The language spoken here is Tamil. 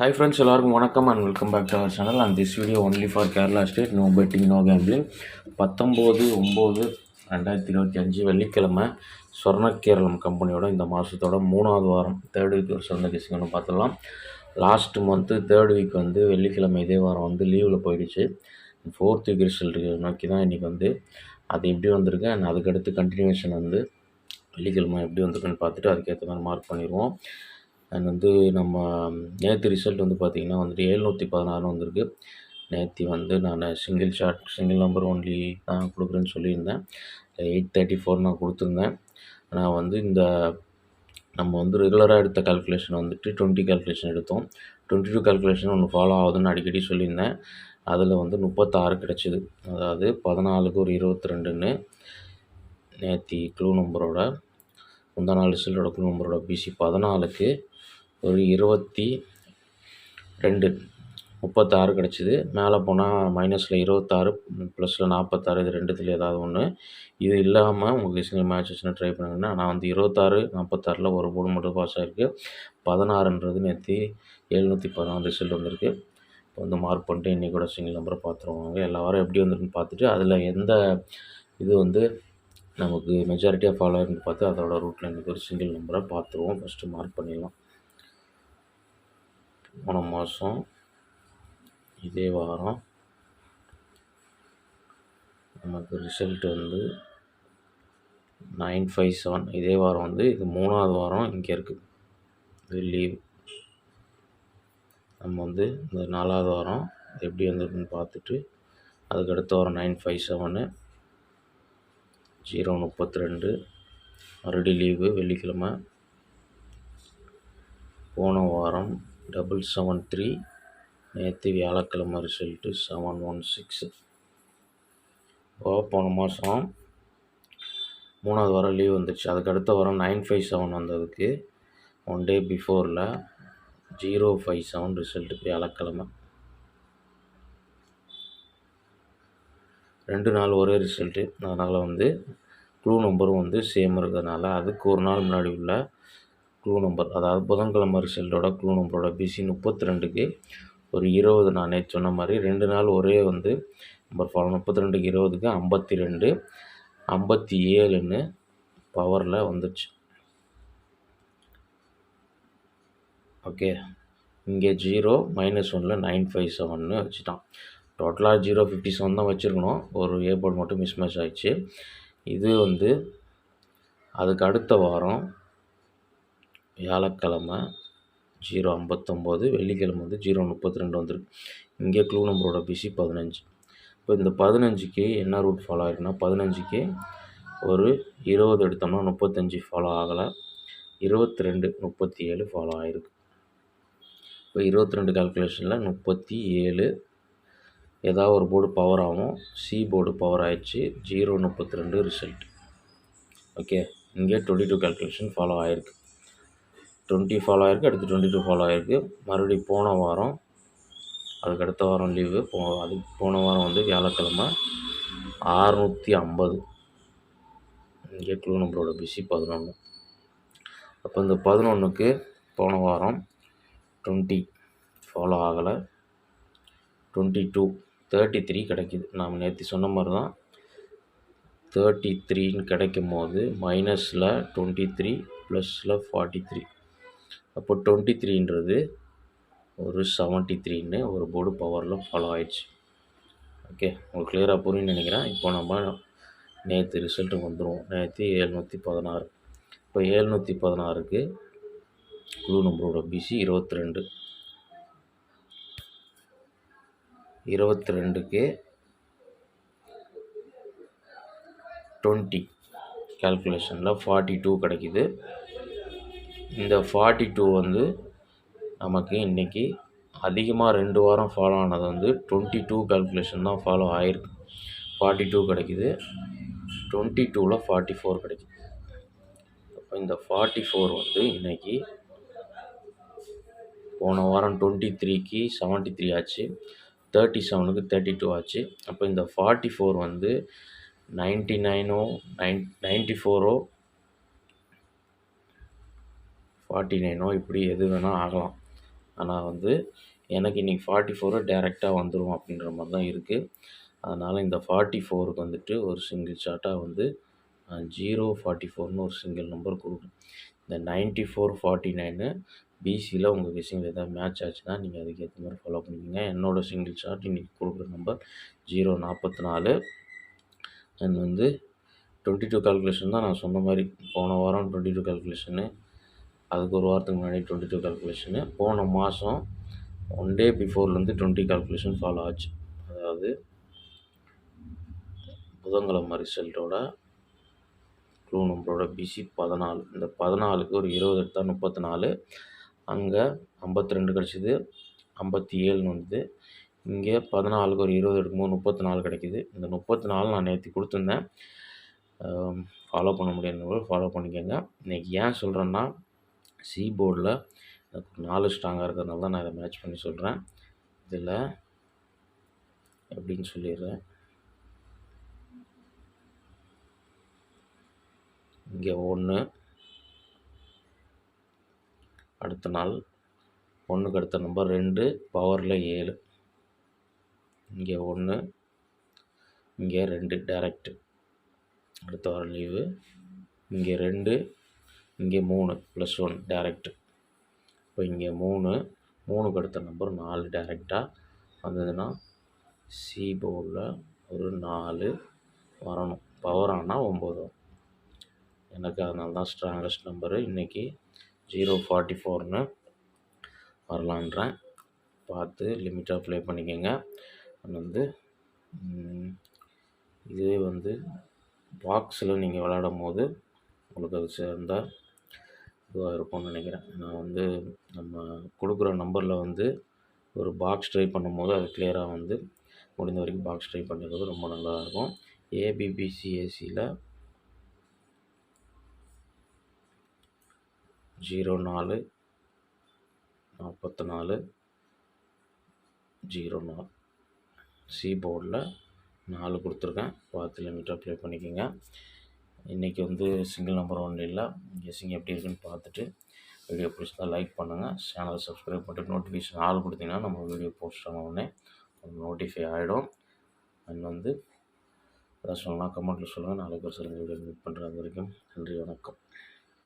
Hi friends, எல்லாருக்கும் வணக்கம் and welcome back to our channel and this video only for Kerala State, no betting, no gambling. 19/9/2025 வெள்ளிக்கிழமை சொர்ணக்கேரளம் கம்பெனியோட இந்த மாதத்தோட 3வது வாரம் தேர்ட் வீக் ஒரு சொன்ன கேசிங் ஒன்று பார்த்துடலாம். லாஸ்ட் மந்த்து தேர்ட் வீக் வந்து வெள்ளிக்கிழமை இதே வாரம் வந்து லீவில் போயிடுச்சு. ஃபோர்த் வீக் ரிசல்ட் நோக்கி தான் இன்றைக்கி வந்து அது எப்படி வந்திருக்கு அண்ட் அதுக்கடுத்து கண்டினியூஷன் வந்து வெள்ளிக்கிழமை எப்படி வந்திருக்குன்னு பார்த்துட்டு அதுக்கேற்ற மாதிரி மார்க் பண்ணிடுவோம். அண்ட் வந்து நம்ம நேற்று ரிசல்ட் வந்து பார்த்திங்கன்னா வந்துட்டு 716 வந்திருக்கு. நேற்று வந்து நான் சிங்கிள் நம்பர் ஒன்லி தான் கொடுக்குறேன்னு சொல்லியிருந்தேன். 834 நான் கொடுத்துருந்தேன். நான் வந்து நம்ம வந்து ரெகுலராக எடுத்த கால்குலேஷன் வந்துட்டு 20 கால்குலேஷன் எடுத்தோம். 22 கால்குலேஷன் ஒன்று ஃபாலோ ஆகுதுன்னு அடிக்கடி சொல்லியிருந்தேன். அதில் வந்து 36 கிடச்சிது. அதாவது 14க்கு ஒரு 22ன்னு நேற்று க்ளூ நம்பரோட முந்தா நாள் ரிசல்ட்டோட க்ளூ நம்பரோட பிசி 14க்கு ஒரு 22 36 கிடச்சிது. மேலே போனால் -26 +ல் 46 இது ரெண்டுத்தில் ஏதாவது ஒன்று. இது இல்லாமல் உங்களுக்கு சிங்கிள் மேட்ச் வச்சுன்னா ட்ரை பண்ணுங்கன்னா நான் வந்து 26 46ல் ஒரு போர்டு மட்டும் பாஸ் ஆகிருக்கு. 16ன்றது நேற்று 714 ரிசல்ட் வந்திருக்கு. இப்போ வந்து மார்க் பண்ணிட்டு இன்றைக்கி கூட சிங்கிள் நம்பரை பார்த்துருவாங்க. எல்லா வாரம் எப்படி வந்திருக்குன்னு பார்த்துட்டு அதில் எந்த இது வந்து நமக்கு மெஜாரிட்டியாக ஃபாலோ ஆகிருந்து பார்த்து அதோட ரூட்டில் இன்றைக்கி ஒரு சிங்கிள் நம்பரை பார்த்துருவோம். ஃபஸ்ட்டு மார்க் பண்ணிடலாம். போன மாதம் இதே வாரம் நமக்கு ரிசல்ட் வந்து 957. இதே வாரம் வந்து இது 3வது வாரம் இங்கே இருக்குது. இது லீவ். நம்ம வந்து இந்த 4வது வாரம் எப்படி வந்திருக்குன்னு பார்த்துட்டு அதுக்கடுத்த வாரம் 957 032 மறுபடியும் லீவு வெள்ளிக்கிழமை. போன வாரம் 773 நேற்று வியாழக்கிழமை ரிசல்ட்டு 716. போன மாதம் 3வது வாரம் லீவ் வந்துடுச்சு. அதுக்கு அடுத்த வாரம் 957 வந்ததுக்கு 1 டே பிஃபோரில் 057 ரிசல்ட்டு வியாழக்கிழமை. 2 நாள் ஒரே ரிசல்ட்டு. அதனால் வந்து க்ளூ நம்பரும் வந்து சேம் இருக்கிறதுனால அதுக்கு ஒரு நாள் முன்னாடி உள்ள க்ளூ நம்பர், அதாவது புதன்கிழமை ரிசல்ட்டோட க்ளூ நம்பரோட பிசி 32க்கு ஒரு 20. நான் நேற்று சொன்ன மாதிரி 2 நாள் ஒரே வந்து நம்பர் ஃபாலோ. 32க்கு 20க்கு 52 57ன்னு பவரில் வந்துச்சு. ஓகே, இங்கே 0 -1ல் 957ன்னு வச்சுட்டான். டோட்டலாக 057 தான் வச்சுருக்கணும். ஒரு ஏ போர்டு மட்டும் மிஸ்மேட்ச் ஆகிடுச்சு. இது வந்து அதுக்கு அடுத்த வாரம் வியாழக்கிழமை 059, வெள்ளிக்கிழமை வந்து 032 வந்துருக்கு. இங்கே க்ளூ நம்பரோட பிசி 15. இப்போ இந்த 15க்கு என்ன ரூட் ஃபாலோ ஆகிருக்குன்னா 15க்கு ஒரு 20 எடுத்தோம்னா 35 ஃபாலோ ஆகலை. 22 37 ஃபாலோ ஆகிருக்கு. இப்போ 22 கால்குலேஷனில் 37 ஏதாவது ஒரு போர்டு பவர் ஆகும். சி போர்டு பவர் ஆகிடுச்சு. 032 ரிசல்ட். ஓகே, இங்கே 22 கால்குலேஷன் ஃபாலோ ஆகிருக்கு. 20 ஃபாலோ ஆகிருக்கு. அடுத்து 22 ஃபாலோ ஆகிருக்கு. மறுபடியும் போன வாரம் அதுக்கு அடுத்த வாரம் லீவு. போன வாரம் வந்து வியாழக்கிழமை 650. இங்கே க்ளூ நம்பரோட பிசி 11. அப்போ இந்த 11க்கு போன வாரம் 20 ஃபாலோ ஆகலை. 22 33 கிடைக்கிது. நாம் நேற்று சொன்ன மாதிரி தான் 33ன்னு கிடைக்கும் போது -ல் 23 +ல் 43. அப்போ 23ன்றது ஒரு 73ன்னு ஒரு போர்டு பவரில் ஃபாலோ ஆயிடுச்சு. ஓகே, உங்களுக்கு கிளியராக புரியுன்னு நினைக்கிறேன். இப்போ நம்ம நேற்று ரிசல்ட்டுக்கு வந்துடுவோம். நேற்று 716. இப்போ 716க்கு க்ளூ நம்பரோட பிசி 22. 22க்கு 20 கால்குலேஷனில் 42 கிடைக்கிது. இந்த 42 வந்து நமக்கு இன்றைக்கி அதிகமாக 2 வாரம் ஃபாலோ ஆனது வந்து 22 கால்குலேஷன் தான் ஃபாலோ ஆகிருக்கு. 42 கிடைக்கிது. 22ல் 44 கிடைக்கிது. அப்போ இந்த 44 வந்து இன்றைக்கி போன வாரம் 23க்கு 73 ஆச்சு. 37க்கு 32 ஆச்சு. அப்போ இந்த 44 வந்து 99 94 49 இப்படி எது வேணால் ஆகலாம். ஆனால் வந்து எனக்கு இன்றைக்கி 44 டேரெக்டாக வந்துடும் அப்படின்ற மாதிரி தான் இருக்குது. அதனால் இந்த 44க்கு வந்துட்டு ஒரு சிங்கிள் ஷாட்டாக வந்து 044ன்னு ஒரு சிங்கிள் நம்பர் கொடுக்கும். இந்த 9449 பிசியில் உங்கள் கெஸ்ஸிங்கில் எதாவது மேட்ச் ஆச்சுன்னா நீங்கள் அதுக்கேற்ற மாதிரி ஃபாலோ பண்ணிக்கோங்க. என்னோடய சிங்கிள் ஷாட் இன்றைக்கி கொடுக்குற நம்பர் 044 அண்ட் வந்து 22 கால்குலேஷன் தான் நான் சொன்ன மாதிரி. போன வாரம் 22 கால்குலேஷனு, அதுக்கு ஒரு வாரத்துக்கு முன்னாடி 22 கால்குலேஷனு, போன மாதம் 1 டே பிஃபோர்லேருந்து 20 கால்குலேஷன் ஃபாலோ ஆச்சு. அதாவது புதன்கிழமை ரிசல்ட்டோட க்ளூ நம்பரோட பிசி 14. இந்த 14க்கு ஒரு 20 எடுத்தால் 34, அங்கே 52 கிடச்சிது, 57ன்னு வந்தது. இங்கே 14க்கு ஒரு 20 எடுக்கும்போது 34 கிடைக்கிது. இந்த 34 நான் நேற்று கொடுத்துருந்தேன். ஃபாலோ பண்ண முடியாதவங்க ஃபாலோ பண்ணிக்கோங்க. இன்றைக்கி ஏன் சொல்கிறேன்னா, சி போர்டில் எனக்கு 4 ஸ்ட்ராங்காக இருக்கிறதுனால தான் நான் இதை மேட்ச் பண்ணி சொல்கிறேன். இதில் எப்படின்னு சொல்லிடுறேன். இங்கே 1, அடுத்த நாள் 1க்கு அடுத்த நம்பர் 2, பவரில் 7, இங்கே 1, இங்கே 2 டேரெக்டு, அடுத்த வாரம் லீவு, இங்கே 2, இங்கே 3 +1 டேரெக்டு. இப்போ இங்கே 3க்கு அடுத்த நம்பர் 4 டேரெக்டாக வந்ததுன்னா சி போர்டில் ஒரு 4 வரணும். பவர் ஆனால் 9 வரும். எனக்கு அதனால தான் ஸ்ட்ராங்கஸ்ட் நம்பரு இன்றைக்கி 044ன்னு வரலான்றேன். பார்த்து லிமிட்டாக ப்ளே பண்ணிக்கோங்க. வந்து இதுவே வந்து பாக்ஸில் நீங்கள் விளையாடும் போது உங்களுக்கு அது சேர்ந்த இதுவாக இருக்கும்னு நினைக்கிறேன். நான் வந்து நம்ம கொடுக்குற நம்பரில் வந்து ஒரு பாக்ஸ் ட்ரை பண்ணும்போது அது கிளியராக வந்து முடிந்த வரைக்கும் பாக்ஸ் ட்ரை பண்ணிடுறது ரொம்ப நல்லா இருக்கும். ஏபிபிசிஏசியில் 04 44 04 சி போர்டில் 4 கொடுத்துருக்கேன். பார்த்து லிமிட்டாக ப்ளே பண்ணிக்கோங்க. இன்றைக்கி வந்து சிங்கிள் நம்பர் ஒன்றும் இல்லை. கெஸ்ஸிங் எப்படி இருக்குன்னு பார்த்துட்டு வீடியோ பிடிச்சிருந்தா லைக் பண்ணுங்கள். சேனலை சப்ஸ்கிரைப் பண்ணிட்டு நோட்டிஃபிகேஷன் ஆல் கொடுத்தீங்கன்னா நம்ம வீடியோ போஸ்ட் ஆன உடனே நோட்டிஃபை ஆகிடும். அண்ட் வந்து எதாவது சொல்லலாம் கமெண்ட்டில் சொல்லுங்கள். நாளைக்கு ஒரு சில வீடியோ மீட் பண்ணுற வரைக்கும் நன்றி, வணக்கம்.